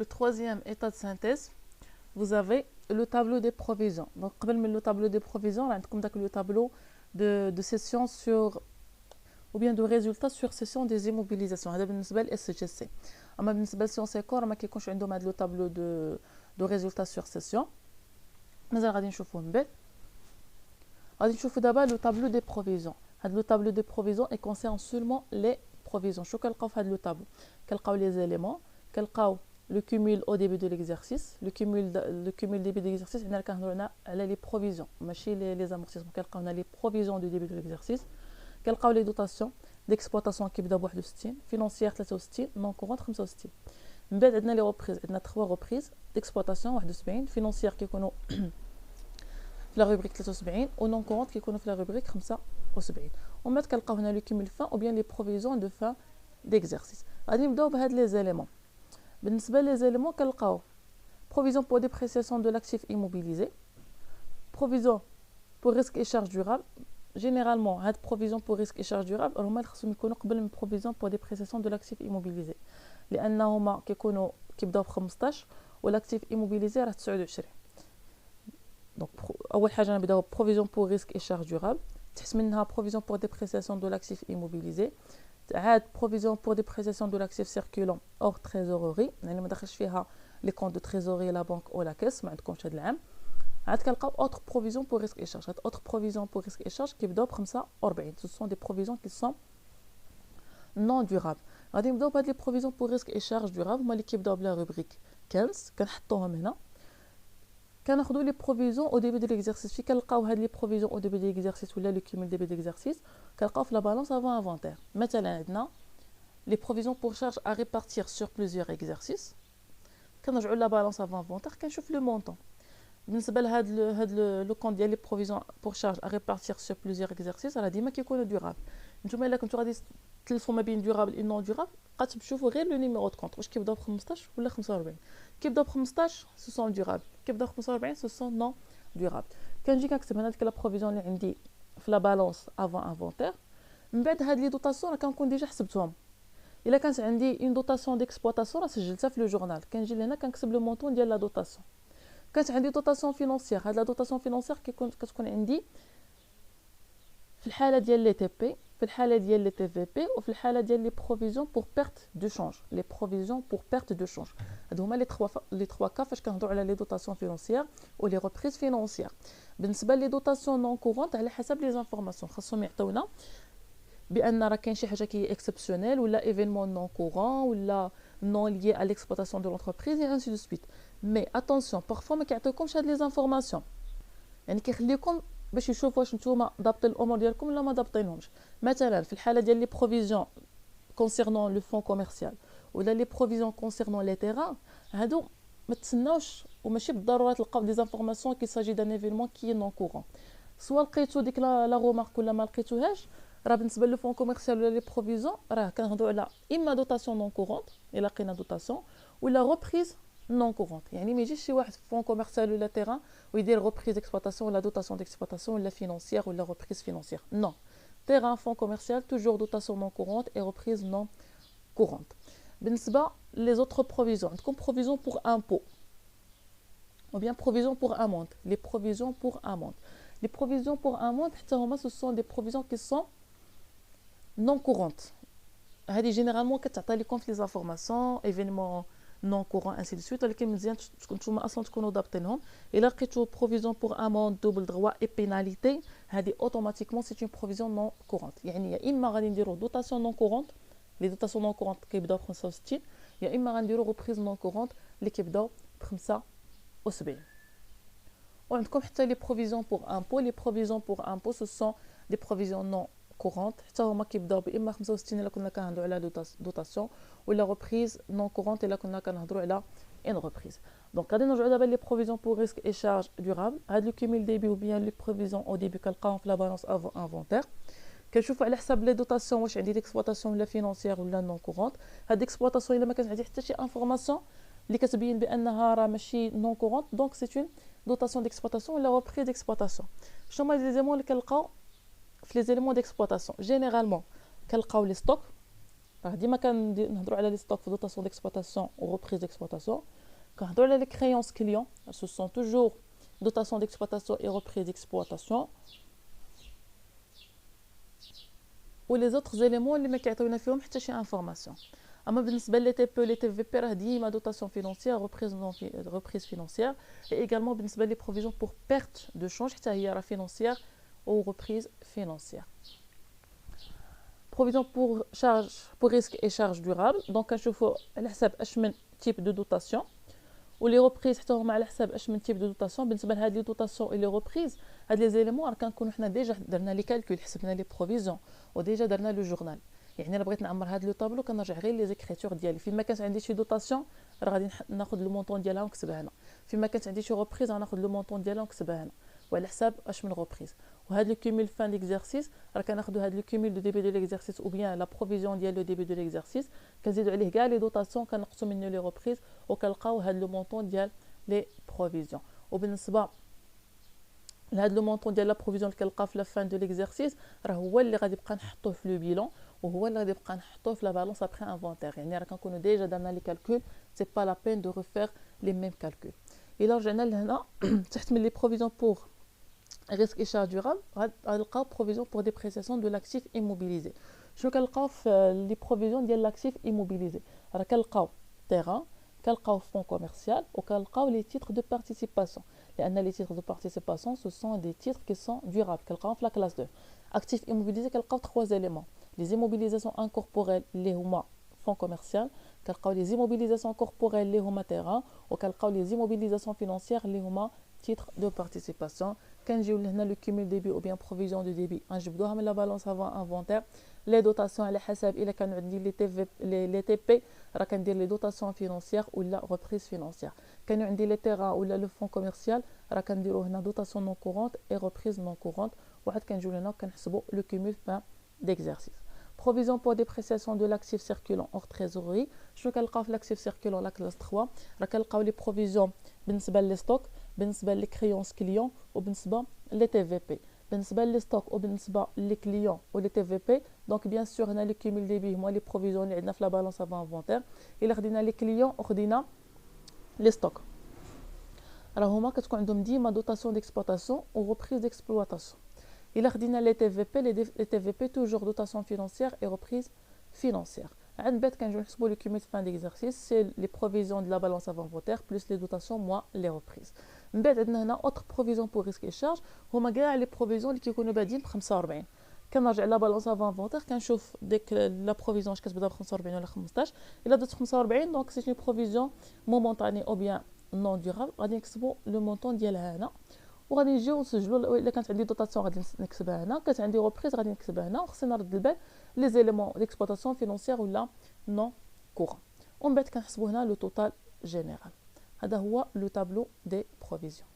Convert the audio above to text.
le troisième état de synthèse, vous avez le tableau des provisions. Donc, le tableau des provisions, comme le tableau de session sur, ou bien de résultats sur session des immobilisations. هذا بالنسبة للSGC. أما بالنسبة للسيونس كور ما كيكونش عندهم هذا لو tableau de résultats sur session. مازال غادي نشوفوه من بعد. غادي نشوفوا دابا le tableau des provisions. هذا le tableau des provisions et concerne seulement les provisions. شو كنلقاو في هذا le tableau؟ كنلقاو les éléments, كنلقاو le cumul au début de l'exercice, le cumul début de l'exercice, on a les provisions, ماشي les amortissements. On a les provisions du début de l'exercice, on a les dotations d'exploitation qui بداو ب 61, financière 63, non courante 65. من بعد عندنا les reprises, عندنا 3 reprises d'exploitation 71, financière كيكونوا في la rubrique 73 و non courante كيكونوا في la rubrique 75. ومن بعد كنلقاو هنا le cumul fin ou bien les provisions de fin d'exercice. غادي نبداو بهاد les éléments. بالنسبة les éléments كنلقاو provision pour dépréciation de l'actif immobilisé, provision pour risque et charges durables. Généralement هاد provision pour risque et charges durables هما اللي خصهم يكونوا قبل من provision pour dépréciation de l'actif immobilisé لأنهما كيكونوا كيبداو ب 15 والاكتيف immobilisé راه 29. دونك اول حاجه نبداو provision pour risque et charges durables, تحت منها provision pour dépréciation de l'actif immobilisé, عاد provision pour dépréciation de l'actif circulant hors trésorerie, يعني ما داخلش فيها les comptes de trésorerie la banque ou la caisse, ما عندكمش هذا العام. عاد كنلقاو autre provision pour risque et charges. هاد autre provision pour risque et charges كيبداو ب 45. ce sont des provisions qui sont non durables. غادي نبداو بهاد les provisions pour risque et charges durables هما اللي كيبداو بلا rubrique 15 كنحطوهم هنا. كناخذوا les provisions au début de l'exercice. في كنلقاو هاد les provisions au début de l'exercice ولا le cumul début d'exercice كنلقاو في la balance avant inventaire. مثلا عندنا les provisions pour charges à répartir sur plusieurs exercices. كنرجعوا la balance avant inventaire كنشوف le montant. بالنسبه لهاد لو كونت ديال les provisions pour charges à répartir sur plusieurs exercices راه ديما كيكونوا durable. نتوما الا كنتو غادي تلفوا ما بين durable et non durable غتشوفوا غير le numéro de compte واش كيبداو ب 15 ولا 45. كيبداو ب 15 ce sont durables, كيبداو ب 45 ce sont non durables. كنجي كنكتب هنا ديك لا بروفيزيون اللي عندي في لا بالانس افون انفونتير. من بعد هاد لي دوطاسيون راه كنكون ديجا حسبتهم. الا كانت عندي اون دوطاسيون ديكسبلوطاسيون راه سجلتها في لو جورنال. كنجي لهنا كنكتب لو مونطون ديال لا دوطاسيون. كانت عندي دوطاسيون فينونسيير, هاد لا دوطاسيون فينونسيير كتكون عندي في الحاله ديال لي تي بي, في الحاله ديال لي تي في بي, وفي الحاله ديال لي بروفيزيون بور بيرت دو شونج. لي بروفيزيون بور بيرت دو شونج هادو هما لي 3 كا فاش كنهضروا على لي دوطاسيون فينونسيير و لي ريبريز فينونسيير. بالنسبه لي دوطاسيون نون كورونت على حسب لي زانفورماسيون خاصهم يعطيونا بان راه كاين شي حاجه كي اكسبسيونيل ولا ايفينمون نون كورون ولا non lié à l'exploitation de l'entreprise et ainsi de suite. Mais attention, parfois ما كيعطيوكمش هاد لي زانفورماسيون, يعني كيخليكم باش يشوفوا واش نتوما ضابطين الامور ديالكم ولا ما ضابطينهمش. مثلا في الحاله ديال لي بروفيزيون concernant le fonds commercial ولا لي بروفيزيون concernant les terrains, هادو ما تسناوش وماشي بالضروره تلقاو دي زانفورماسيون كي ساجي دان ايفينمون كي نون كورون. سوا لقيتو ديك لا رومارك ولا ما لقيتوهاش, راه بالنسبه لو فون كوميرسيال ولا لي بروفيزيون راه كنهضروا على اما دوطاسيون نون كورونت الا لقينا دوطاسيون ولا ريبريز نون كورونت. يعني ما يجيش شي واحد فون كوميرسيال ولا تيران ويدير ريبريز اكسبلوطاسيون ولا دوطاسيون ديكسبلوطاسيون ولا فينونسيير ولا ريبريز فينونسيير. نو, تيران فون كوميرسيال توجور دوطاسيون نون كورونت اي ريبريز نون كورونت. بالنسبه لي زوتر بروفيزيون عندكم بروفيزيون بور امبو ou bien provision pour amende. Les provisions pour amende. Les provisions pour amende, ce sont des provisions qui sont non courantes. Généralement, quand tu as les informations, événements non courants, ainsi de suite, ولكن مزيان نتوما اصلا تكونوا ضابطينهم. الا لقيتوا provision pour amende, double droit et pénalité, هذه automatiquement c'est une provision non courante. يعني يا اما غادي نديروا dotation non courante, les dotations non courantes كيبداو ب 65, يا اما غنديروا reprise non courante اللي كيبداو ب 75. وعندكم حتى les provisions pour impôt. Les provisions pour impôt ce sont des provisions non courantes, حتى هما كيبداو باما 65 الا كنا كنهضروا على دوطاسيون ولا ريبريز نون كورونت الا كنا كنهضروا على ان ريبريز. دونك غادي نرجعوا دابا لي بروفيزيون بور ريسك اي شارج دورابل. هاد لو كوميل ديبي ou bien لي بروفيزيون او ديبي كنلقاوهم في لا بالانس افون انفونتير. كنشوفوا على حساب لي دوطاسيون واش عندي ديكسبلوطاسيون ولا فينونسيير ولا نون كورونت. هاد ديكسبلوطاسيون الا ما كانش عندي حتى شي انفورماسيون اللي كتبين بانها راه ماشي نون كورونت, دونك سي اون dotation d'exploitation ou la reprise d'exploitation. شنو هما les éléments اللي كنلقاو في les éléments d'exploitation؟ généralement كنلقاو les stocks, ديما كنهضروا على لي ستوك في دوطاسيون ديكسبلوطاسيون و ريبريز ديكسبلوطاسيون. كنهضروا على لي كريونس كليون، ce sont toujours dotation d'exploitation et reprise d'exploitation. و لي زوتر زيليمون اللي ما كيعطيونا فيهم حتى شي انفورماسيون. اما بالنسبه لي تي بي لي تي في بي راه ديما دوطاسيون فينونسيير ريبريز فينونسيير، اي également بالنسبه لي بروفيزيون بور بيرت دو شونج حتى هي راه فينونسيير ou reprise financière. Provision pour charge, pour risque et charge durable. Donc, je fais على حساب اش من type de dotation. ولي reprises حتى هما على حساب اش من type de dotation. بالنسبه لهاد لي دوطاسيون اي لي reprises هاد لي زيليمون راه كنكونوا حنا ديجا درنا لي كالكول، حسبنا لي بروفيزيون وديجا درنا لو جورنال. يعني الا بغيت نعمر هاد لو طابلو كنرجع غير لي زيكريتور ديالي. فيما كانت عندي شي دوطاسيون راه غادي ناخذ لو مونطون ديالها ونكتبها هنا. فيما كانت عندي شي reprises غناخذ لو مونطون ديالها ونكتبها هنا وعلى حساب اش من reprises. وهاد لو كومول فان ديكزارسيس راه كناخذوا هاد لو كومول دو ديبي دو ليكزارسيس او بيان لا بروفيزيون ديال لو ديبي دو ليكزارسيس، كنزيدوا عليه كاع لي دوطاسيون كنقصوا منه لي reprises وكنلقاو هاد لو مونطون ديال لي بروفيزيون. وبالنسبه لهاد لو مونطون ديال لا بروفيزيون اللي كنلقى في لا فان دو ليكزارسيس راه هو اللي غادي نبقى نحطوه في لو بيلون وهو اللي غادي نبقى نحطوه في لا بالونس ابري انفونتير. يعني راه كنكونوا ديجا درنا لي كالكول، سي با لا بين دو ريفير لي ميم كالكول. الا رجعنا لهنا تحت من لي بروفيزيون بور risque et charge durable غنلقاو provision pour dépréciation de l'actif immobilisé. شنو كنلقاو في لي بروفيزيون ديال لاكتيف immobilisé؟ راه كنلقاو terrain، كنلقاو fonds commercial وكنلقاو les titres de participation، لان les titres de participation ce sont des titres qui sont durables كنلقاوهم في la classe 2. actif immobilisé كنلقاو 3 éléments: les immobilisations incorporelles اللي هما fonds commercial، كنلقاو les immobilisations corporelles اللي هما terrain، وكنلقاو les immobilisations financières اللي هما titres de participation. كنجيو لهنا لو كيمول ديبي او بيان بروفيزيون دو ديبي نجبدوها من لا بالونس افون انفونتير. لي دوطاسيون على حساب الا كانوا عندي لي تي في لي تي بي راه كندير لي دوطاسيون فينونسيير ولا ريبريز فينونسيير. كانوا عندي لي تيران ولا لو فون كوميرسيال راه كنديروا هنا دوطاسيون نون كورونت اي ريبريز نون كورونت. واحد كنجيو لهنا وكنحسبوا لو كيمول فان ديكزارسيس. provision pour dépréciation de l'actif circulant hors trésorerie. شنو كنلقاو في l'actif circulant لا كلاس 3؟ راه كنلقاو لي بروفيزيون بالنسبه لي ستوك، بالنسبه لي كريونس كليون وبالنسبه لي تي في بي. بالنسبه لي ستوك وبالنسبه لي كليون ولي تي في بي دونك بيان سور هنا لي كومول دي بي هما لي بروفيزيون اللي عندنا في لا بالونس افون انفونتير. الا خدينا لي كليون وخدينا لي ستوك راه هما كتكون عندهم ديما دوطاسيون ديكسبلوطاسيون و ريبريز ديكسبلوطاسيون. الا خدينا لي تي في بي لي تي في بي توجور دوطاسيون فينونسيير اي ريبريز فينونسيير. عند بعد كنجيو نحسبوا لو كومول فان ديكزارسيس سي لي بروفيزيون دو لا بالونس افون انفونتير بلس لي دوطاسيون موا لي ريبريز. من بعد عندنا هنا اوتر بروفيزيون بور ريسك اي شارج، هما كاع لي بروفيزيون اللي كيكونوا بادين ب 45. كنرجع لا بالونس افون انفونتير كنشوف ديك لا بروفيزيون اش كتبدا ب 45 ولا 15. الا بدات 45 دونك سي اون بروفيزيون مومونطاني او بيان نون ديورابل، غادي نكتبوا لو مونطون ديالها هنا وغادي نجيو نسجلوا. الا كانت عندي دوطاسيون غادي نكتبها هنا، كانت عندي ريبريز غادي نكتبها هنا، وخصني نرد البال لي زيليمون ديكسبلوطاسيون فينونسيير ولا نون كورون. ومن بعد كنحسبوا هنا لو توتال جينيرال. هذا هو لو تابلو دي بروفيزيون.